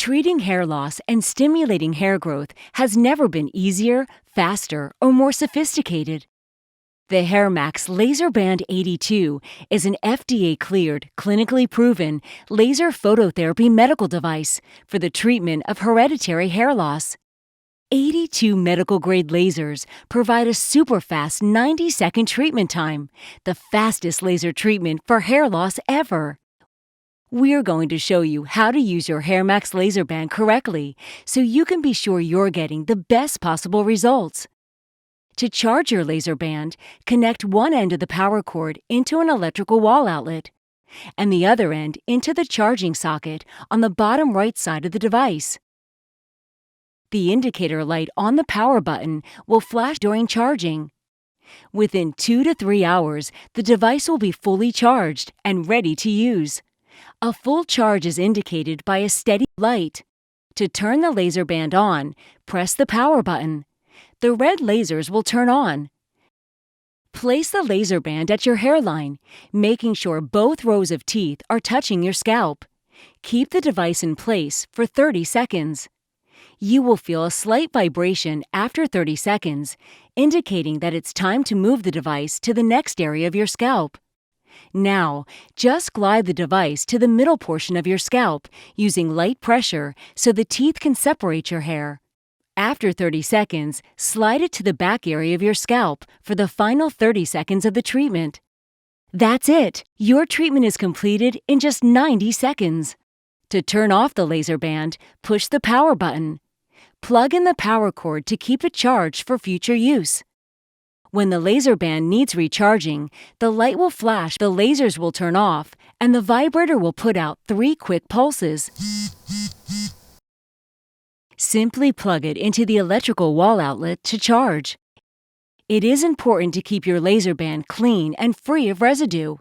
Treating hair loss and stimulating hair growth has never been easier, faster, or more sophisticated. The HairMax LaserBand 82 is an FDA-cleared, clinically proven laser phototherapy medical device for the treatment of hereditary hair loss. 82 medical-grade lasers provide a super-fast 90-second treatment time, the fastest laser treatment for hair loss ever. We're going to show you how to use your HairMax LaserBand correctly so you can be sure you're getting the best possible results. To charge your LaserBand, connect one end of the power cord into an electrical wall outlet and the other end into the charging socket on the bottom right side of the device. The indicator light on the power button will flash during charging. Within 2 to 3 hours, the device will be fully charged and ready to use. A full charge is indicated by a steady light. To turn the LaserBand on, press the power button. The red lasers will turn on. Place the LaserBand at your hairline, making sure both rows of teeth are touching your scalp. Keep the device in place for 30 seconds. You will feel a slight vibration after 30 seconds, indicating that it's time to move the device to the next area of your scalp. Now, just glide the device to the middle portion of your scalp using light pressure so the teeth can separate your hair. After 30 seconds, slide it to the back area of your scalp for the final 30 seconds of the treatment. That's it! Your treatment is completed in just 90 seconds. To turn off the LaserBand, push the power button. Plug in the power cord to keep it charged for future use. When the LaserBand needs recharging, the light will flash, the lasers will turn off, and the vibrator will put out 3 quick pulses. Simply plug it into the electrical wall outlet to charge. It is important to keep your LaserBand clean and free of residue.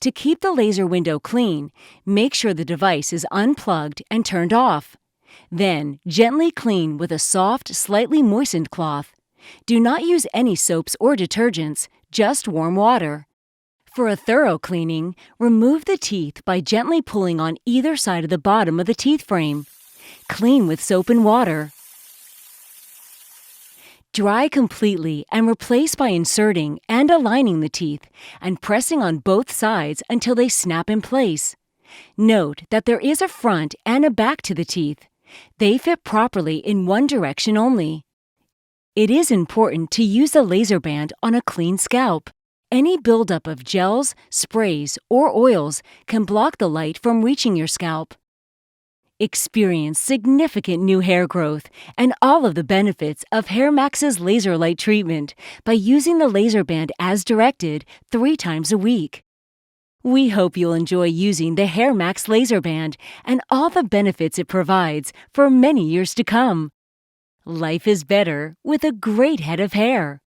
To keep the laser window clean, make sure the device is unplugged and turned off. Then, gently clean with a soft, slightly moistened cloth. Do not use any soaps or detergents, just warm water. For a thorough cleaning, remove the teeth by gently pulling on either side of the bottom of the teeth frame. Clean with soap and water. Dry completely and replace by inserting and aligning the teeth and pressing on both sides until they snap in place. Note that there is a front and a back to the teeth. They fit properly in one direction only. It is important to use the LaserBand on a clean scalp. Any buildup of gels, sprays, or oils can block the light from reaching your scalp. Experience significant new hair growth and all of the benefits of HairMax's laser light treatment by using the LaserBand as directed 3 times a week. We hope you'll enjoy using the HairMax LaserBand and all the benefits it provides for many years to come. Life is better with a great head of hair.